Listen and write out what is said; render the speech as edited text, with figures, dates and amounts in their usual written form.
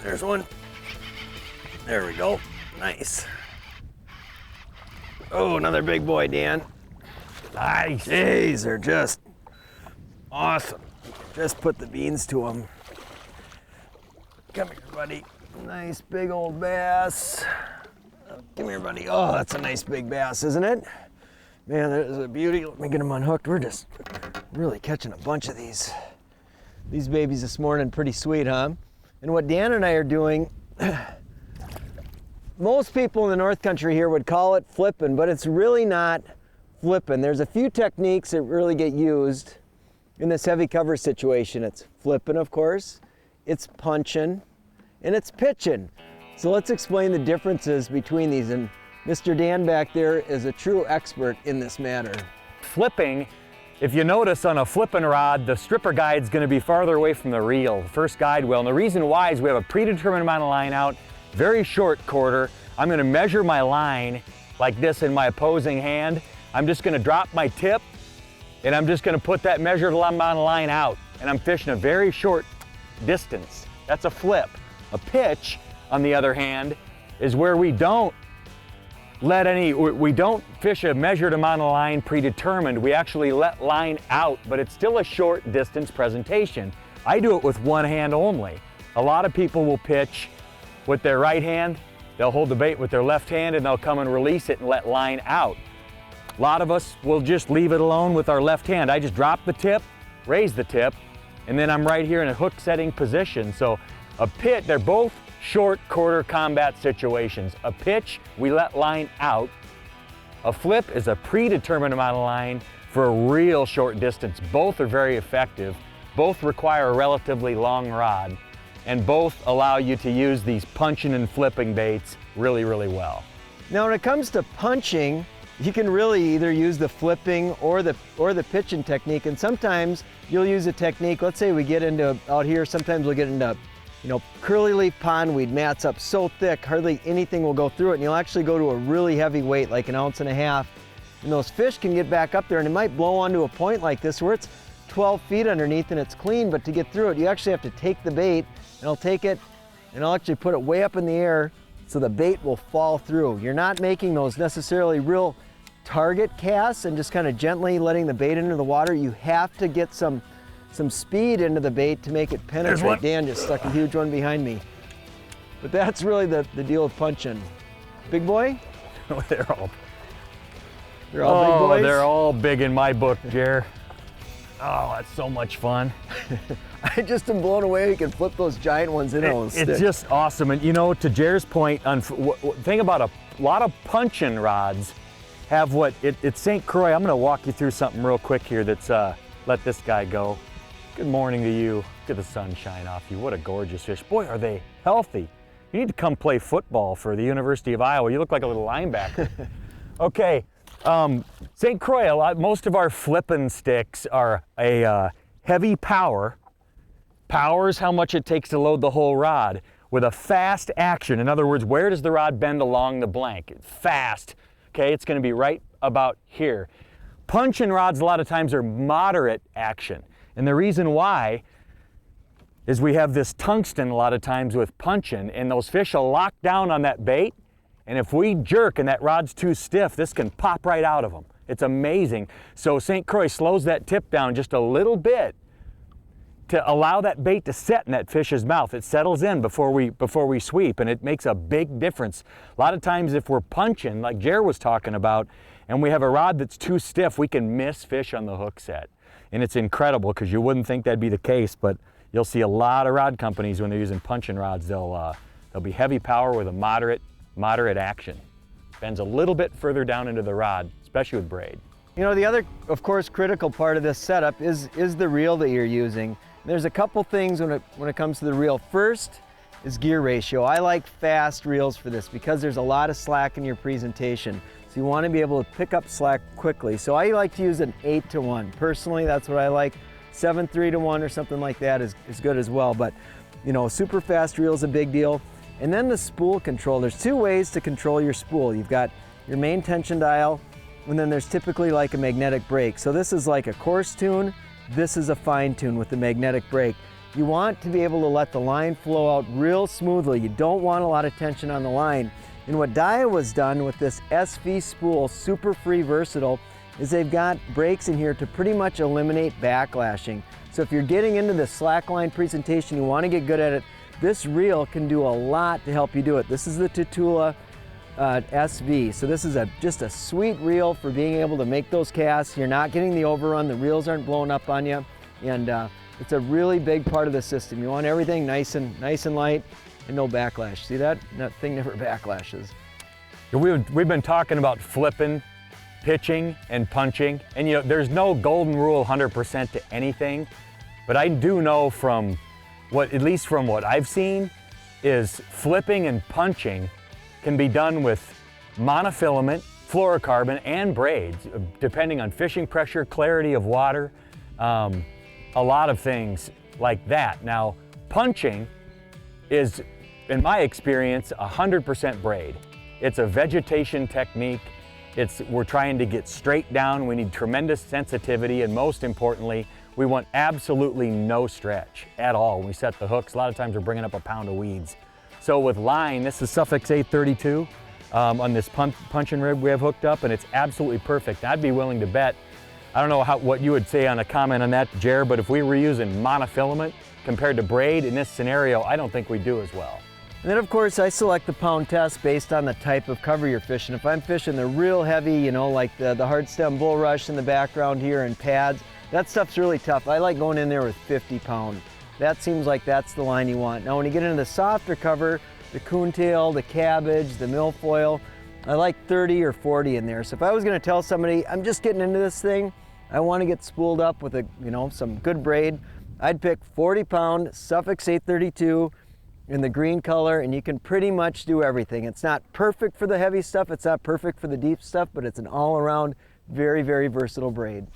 There's one. There we go. Nice. Oh, another big boy, Dan. Nice. These are just awesome. Just put the beans to them. Come here, buddy. Nice big old bass. Come here, buddy. Oh, that's a nice big bass, isn't it? Man, there's a beauty. Let me get them unhooked. We're just really catching a bunch of these babies this morning. Pretty sweet, huh? And what Dan and I are doing, most people in the North Country here would call it flipping, but it's really not flipping. There's a few techniques that really get used in this heavy cover situation. It's flipping, of course, it's punching, and it's pitching. So let's explain the differences between these. And Mr. Dan back there is a true expert in this matter. Flipping, if you notice on a flipping rod, the stripper guide's gonna be farther away from the reel, the first guide wheel. And the reason why is we have a predetermined amount of line out, very short quarter. I'm gonna measure my line like this in my opposing hand. I'm just gonna drop my tip and I'm just gonna put that measured amount of line out. And I'm fishing a very short distance. That's a flip. A pitch, on the other hand, is where we don't fish a measured amount of line predetermined. We actually let line out, but it's still a short distance presentation. I do it with one hand only. A lot of people will pitch with their right hand, they'll hold the bait with their left hand and they'll come and release it and let line out. A lot of us will just leave it alone with our left hand. I just drop the tip, raise the tip, and then I'm right here in a hook setting position. So a pitch, they're both short quarter combat situations. A pitch, we let line out. A flip is a predetermined amount of line for a real short distance. Both are very effective. Both require a relatively long rod, and both allow you to use these punching and flipping baits really, really well. Now when it comes to punching, you can really either use the flipping or the pitching technique, and sometimes you'll use a technique. Let's say we get into out here, sometimes we'll get into curly leaf pondweed mats up so thick hardly anything will go through it, and you'll actually go to a really heavy weight like 1.5 ounces, and those fish can get back up there and it might blow onto a point like this where it's 12 feet underneath and it's clean, but to get through it you actually have to take the bait, and I'll take it and I'll actually put it way up in the air so the bait will fall through. You're not making those necessarily real target casts and just kind of gently letting the bait into the water. You have to get some speed into the bait to make it penetrate. Dan just stuck a huge one behind me. But that's really the deal with punching. Big boy? They're all big boys? They're all big in my book, Jer. Oh, that's so much fun. I just am blown away you can flip those giant ones in on a stick. It's just awesome. And to Jer's point, thing about a lot of punching rods have it's St. Croix. I'm gonna walk you through something real quick here that's, let this guy go. Good morning to you. Look at the sun shine off you. What a gorgeous fish. Boy, are they healthy. You need to come play football for the University of Iowa. You look like a little linebacker. Okay, St. Croix, most of our flipping sticks are a heavy power. Power is how much it takes to load the whole rod with a fast action. In other words, where does the rod bend along the blank? It's fast, okay? It's gonna be right about here. Punching rods a lot of times are moderate action. And the reason why is we have this tungsten a lot of times with punching, and those fish will lock down on that bait, and if we jerk and that rod's too stiff, this can pop right out of them. It's amazing. So St. Croix slows that tip down just a little bit to allow that bait to set in that fish's mouth. It settles in before we sweep, and it makes a big difference. A lot of times if we're punching, like Jer was talking about, and we have a rod that's too stiff, we can miss fish on the hook set. And it's incredible because you wouldn't think that'd be the case, but you'll see a lot of rod companies when they're using punching rods, they'll be heavy power with a moderate action. Bends a little bit further down into the rod, especially with braid. The other, of course, critical part of this setup is the reel that you're using. There's a couple things when it comes to the reel. First is gear ratio. I like fast reels for this because there's a lot of slack in your presentation. So you want to be able to pick up slack quickly. So I like to use an 8-to-1. Personally, that's what I like. 7-3-to-1 or something like that is good as well. But super fast reel is a big deal. And then the spool control. There's two ways to control your spool. You've got your main tension dial, and then there's typically like a magnetic brake. So this is like a coarse tune. This is a fine tune with the magnetic brake. you want to be able to let the line flow out real smoothly. You don't want a lot of tension on the line. And what Daiwa's done with this SV spool, super free versatile, is they've got brakes in here to pretty much eliminate backlashing. So if you're getting into the slackline presentation, you want to get good at it, this reel can do a lot to help you do it. This is the Tatula SV. So this is just a sweet reel for being able to make those casts. You're not getting the overrun, the reels aren't blowing up on you, and it's a really big part of the system. You want everything nice and light and no backlash. See that? That thing never backlashes. We've been talking about flipping, pitching, and punching, and there's no golden rule 100% to anything, but I do know from at least from what I've seen, is flipping and punching can be done with monofilament, fluorocarbon, and braids, depending on fishing pressure, clarity of water, a lot of things like that. Now, punching is, in my experience, 100% braid. It's a vegetation technique. We're trying to get straight down. We need tremendous sensitivity, and most importantly, we want absolutely no stretch at all when we set the hooks. A lot of times we're bringing up a pound of weeds. So with line, this is Suffix 832 on this Punchin rib we have hooked up, and it's absolutely perfect. I'd be willing to bet, I don't know what you would say on a comment on that, Jer, but if we were using monofilament compared to braid in this scenario, I don't think we'd do as well. And then of course I select the pound test based on the type of cover you're fishing. If I'm fishing the real heavy, like the hard stem bulrush in the background here and pads, that stuff's really tough. I like going in there with 50 pound. That seems like that's the line you want. Now when you get into the softer cover, the coontail, the cabbage, the milfoil, I like 30 or 40 in there. So if I was gonna tell somebody, I'm just getting into this thing, I wanna get spooled up with some good braid, I'd pick 40 pound Suffix 832 in the green color, and you can pretty much do everything. It's not perfect for the heavy stuff, it's not perfect for the deep stuff, but it's an all around very, very versatile braid.